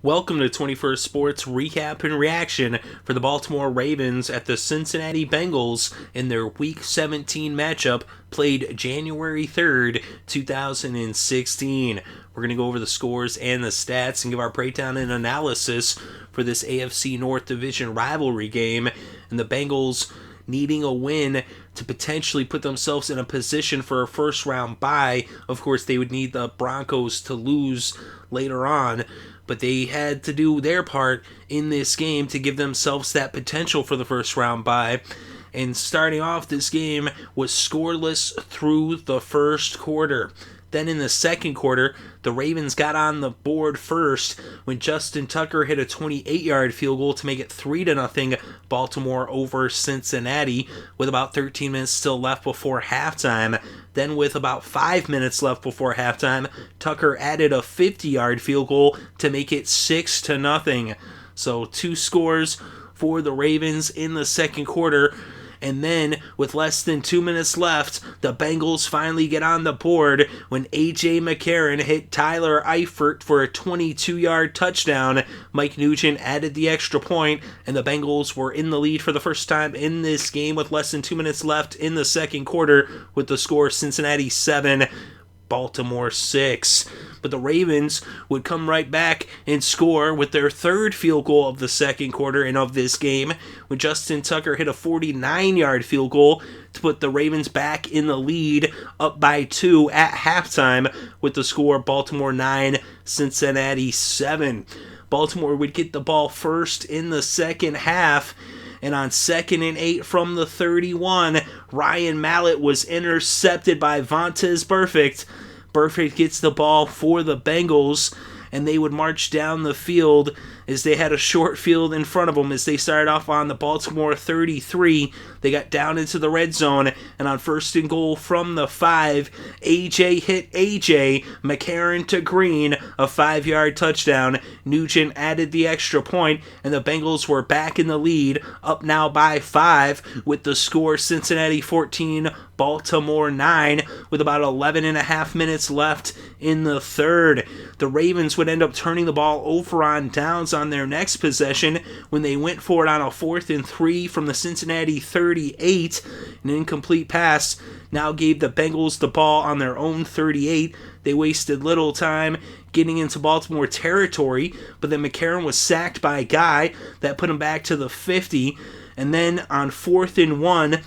Welcome to 21st Sports Recap and Reaction for the Baltimore Ravens at the Cincinnati Bengals in their Week 17 matchup played January 3rd, 2016. We're going to go over the scores and the stats and give our breakdown and analysis for this AFC North Division rivalry game, and the Bengals needing a win to potentially put themselves in a position for a first-round bye. Of course, they would need the Broncos to lose later on, but they had to do their part in this game to give themselves that potential for the first-round bye. And starting off, this game was scoreless through the first quarter. Then in the second quarter, the Ravens got on the board first when Justin Tucker hit a 28-yard field goal to make it 3-0 Baltimore over Cincinnati with about 13 minutes still left before halftime. Then with about 5 minutes left before halftime, Tucker added a 50-yard field goal to make it 6-0. So 2 scores for the Ravens in the second quarter. And then, with less than 2 minutes left, the Bengals finally get on the board when A.J. McCarron hit Tyler Eifert for a 22-yard touchdown. Mike Nugent added the extra point, and the Bengals were in the lead for the first time in this game with less than 2 minutes left in the second quarter with the score Cincinnati 7, Baltimore 6. But the Ravens would come right back and score with their third field goal of the second quarter and of this game when Justin Tucker hit a 49-yard field goal to put the Ravens back in the lead, up by 2 at halftime with the score Baltimore 9, Cincinnati 7. Baltimore would get the ball first in the second half, and on 2nd and 8 from the 31, Ryan Mallett was intercepted by Vontaze Burfict. Burfict gets the ball for the Bengals, and they would march down the field as they had a short field in front of them as they started off on the Baltimore 33. They got down into the red zone, and on 1st and goal from the 5, AJ hit AJ, McCarron to Green, a 5-yard touchdown. Nugent added the extra point, and the Bengals were back in the lead, up now by 5, with the score Cincinnati 14, Baltimore 9, with about 11 and a half minutes left in the third. The Ravens would end up turning the ball over on downs on their next possession when they went for it on a 4th and 3 from the Cincinnati 38. An incomplete pass now gave the Bengals the ball on their own 38. They wasted little time getting into Baltimore territory, but then McCarron was sacked by a guy that put him back to the 50. And then on 4th and 1,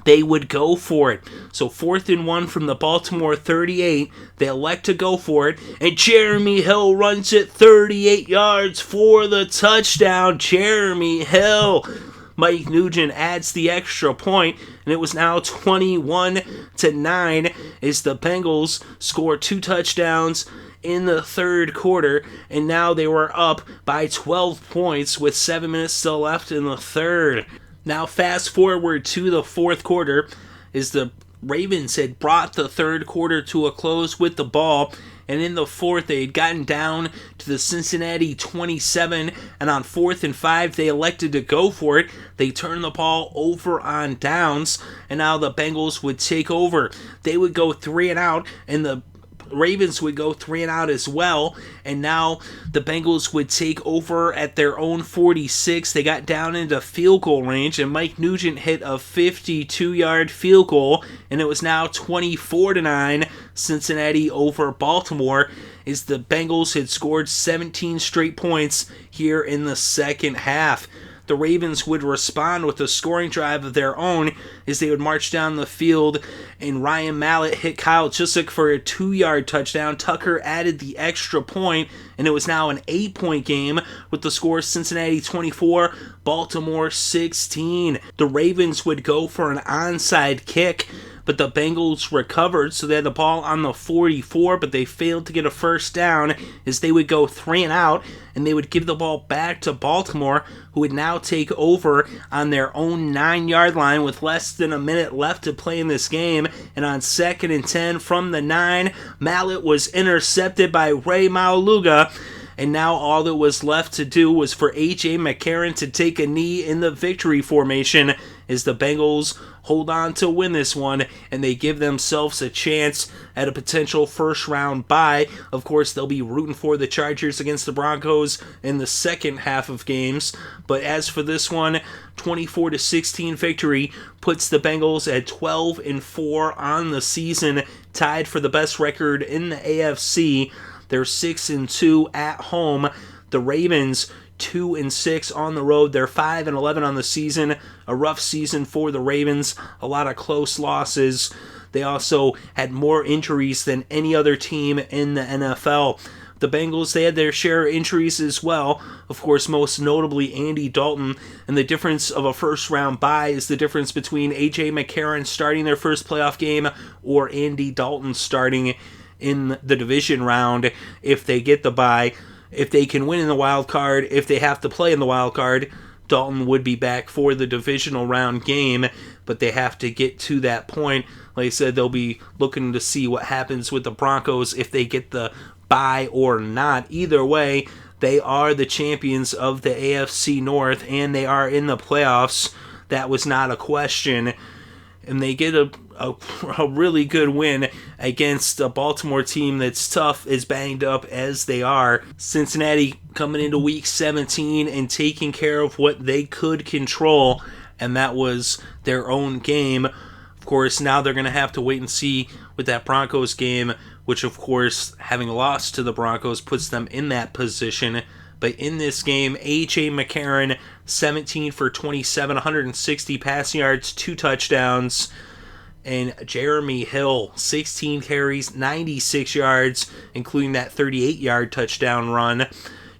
they would go for it. So 4th and 1 from the Baltimore 38. They elect to go for it. And Jeremy Hill runs it 38 yards for the touchdown. Jeremy Hill. Mike Nugent adds the extra point, and it was now 21-9 as the Bengals score 2 touchdowns in the third quarter, and now they were up by 12 points with 7 minutes still left in the third. Now fast forward to the fourth quarter as the Ravens had brought the third quarter to a close with the ball, and in the fourth they had gotten down to the Cincinnati 27, and on 4th and 5 they elected to go for it. They turned the ball over on downs, and now the Bengals would take over. They would go 3 and out, and the Ravens would go 3 and out as well, and now the Bengals would take over at their own 46. They got down into field goal range, and Mike Nugent hit a 52-yard field goal, and it was now 24-9 Cincinnati over Baltimore as the Bengals had scored 17 straight points here in the second half. The Ravens would respond with a scoring drive of their own as they would march down the field, and Ryan Mallett hit Kyle Juszczyk for a 2-yard touchdown. Tucker added the extra point, and it was now an 8-point game with the score Cincinnati 24, Baltimore 16. The Ravens would go for an onside kick, but the Bengals recovered, so they had the ball on the 44, but they failed to get a first down as they would go 3 and out, and they would give the ball back to Baltimore, who would now take over on their own 9-yard line with less than a minute left to play in this game. And on 2nd and 10 from the 9, Mallett was intercepted by Rey Maualuga, and now all that was left to do was for A.J. McCarron to take a knee in the victory formation as the Bengals hold on to win this one, and they give themselves a chance at a potential first-round bye. Of course, they'll be rooting for the Chargers against the Broncos in the second half of games, but as for this one, 24-16 victory puts the Bengals at 12-4 on the season, tied for the best record in the AFC. They're 6-2 at home. The Ravens 2-6 on the road. They're 5-11 on the season. A rough season for the Ravens. A lot of close losses. They also had more injuries than any other team in the NFL. The Bengals, they had their share of injuries as well. Of course, most notably Andy Dalton. And the difference of a first-round bye is the difference between A.J. McCarron starting their first playoff game or Andy Dalton starting in the division round if they get the bye. If they can win in the wild card, if they have to play in the wild card, Dalton would be back for the divisional round game, but they have to get to that point. Like I said, they'll be looking to see what happens with the Broncos if they get the bye or not. Either way, they are the champions of the AFC North, and they are in the playoffs. That was not a question. And they get a really good win against a Baltimore team that's tough, as banged up as they are. Cincinnati coming into Week 17 and taking care of what they could control, and that was their own game. Of course, now they're going to have to wait and see with that Broncos game, which, of course, having lost to the Broncos puts them in that position. But in this game, A.J. McCarron, 17 for 27, 160 passing yards, 2 touchdowns. And Jeremy Hill, 16 carries, 96 yards, including that 38-yard touchdown run.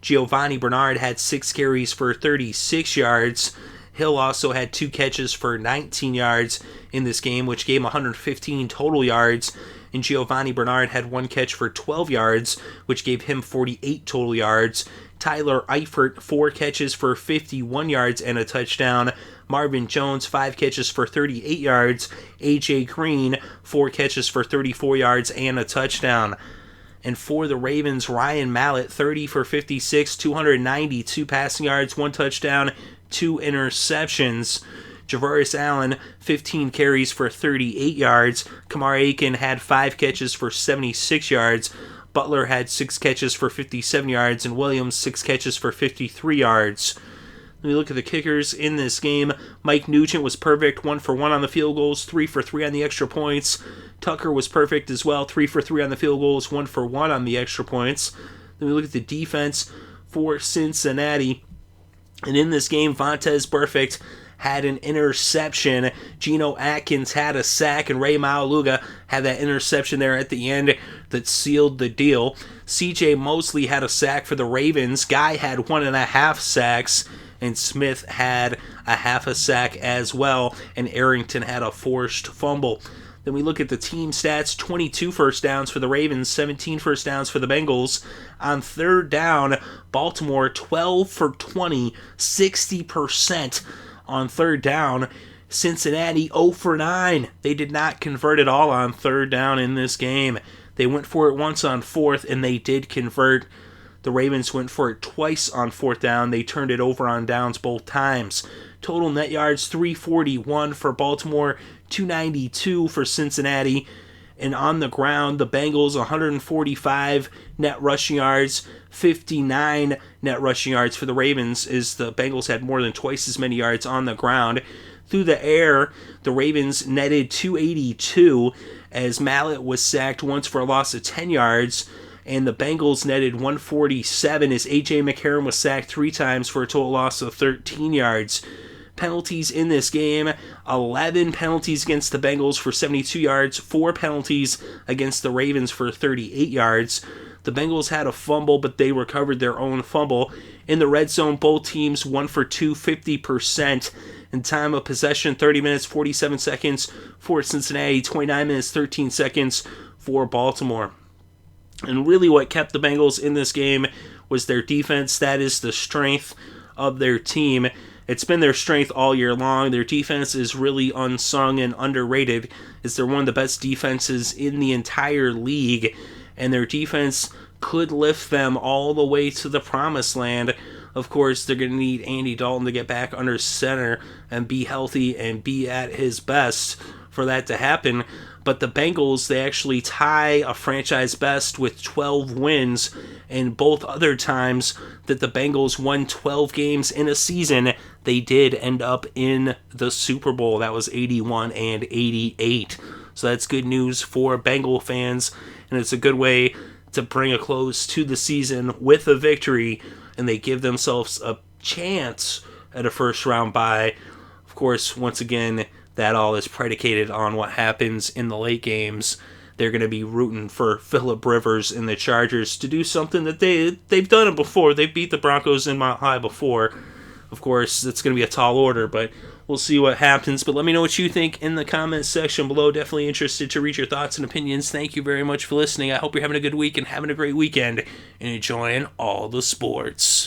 Giovanni Bernard had 6 carries for 36 yards. Hill also had 2 catches for 19 yards in this game, which gave him 115 total yards. And Giovanni Bernard had 1 catch for 12 yards, which gave him 48 total yards. Tyler Eifert, 4 catches for 51 yards and a touchdown. Marvin Jones, 5 catches for 38 yards. A.J. Green, 4 catches for 34 yards and a touchdown. And for the Ravens, Ryan Mallett, 30 for 56, 292 passing yards, 1 touchdown, 2 interceptions. Javaris Allen, 15 carries for 38 yards. Kamar Aiken had 5 catches for 76 yards. Butler had 6 catches for 57 yards, and Williams 6 catches for 53 yards. Let me look at the kickers in this game. Mike Nugent was perfect, 1 for 1 on the field goals, 3 for 3 on the extra points. Tucker was perfect as well, 3 for 3 on the field goals, 1 for 1 on the extra points. Then we look at the defense for Cincinnati. And in this game, Vontaze Burfict had an interception. Geno Atkins had a sack, and Rey Maualuga had that interception there at the end that sealed the deal. C.J. Mosley had a sack for the Ravens. Guy had 1.5 sacks, and Smith had a half a sack as well, and Arrington had a forced fumble. Then we look at the team stats, 22 first downs for the Ravens, 17 first downs for the Bengals. On third down, Baltimore 12 for 20, 60% on third down. Cincinnati 0 for 9. They did not convert at all on third down in this game. They went for it once on fourth, and they did convert. The Ravens went for it twice on fourth down. They turned it over on downs both times. Total net yards, 341 for Baltimore, 292 for Cincinnati. And on the ground, the Bengals, 145 net rushing yards, 59 net rushing yards for the Ravens, as the Bengals had more than twice as many yards on the ground. Through the air, the Ravens netted 282, as Mallett was sacked once for a loss of 10 yards. And the Bengals netted 147 as A.J. McCarron was sacked 3 times for a total loss of 13 yards. Penalties in this game, 11 penalties against the Bengals for 72 yards, 4 penalties against the Ravens for 38 yards. The Bengals had a fumble, but they recovered their own fumble. In the red zone, both teams 1 for 2, 50%. In time of possession, 30 minutes, 47 seconds for Cincinnati, 29 minutes, 13 seconds for Baltimore. And really what kept the Bengals in this game was their defense. That is the strength of their team. It's been their strength all year long. Their defense is really unsung and underrated, as they're one of the best defenses in the entire league. And their defense could lift them all the way to the promised land. Of course, they're going to need Andy Dalton to get back under center and be healthy and be at his best for that to happen. But the Bengals, they actually tie a franchise best with 12 wins, and both other times that the Bengals won 12 games in a season, they did end up in the Super Bowl. That was 81 and 88. So that's good news for Bengal fans, and it's a good way to bring a close to the season with a victory, and they give themselves a chance at a first-round bye. Of course, once again, that all is predicated on what happens in the late games. They're going to be rooting for Phillip Rivers and the Chargers to do something that they've done it before. They've beat the Broncos in Mile High before. Of course, it's going to be a tall order, but we'll see what happens. But let me know what you think in the comments section below. Definitely interested to read your thoughts and opinions. Thank you very much for listening. I hope you're having a good week and having a great weekend and enjoying all the sports.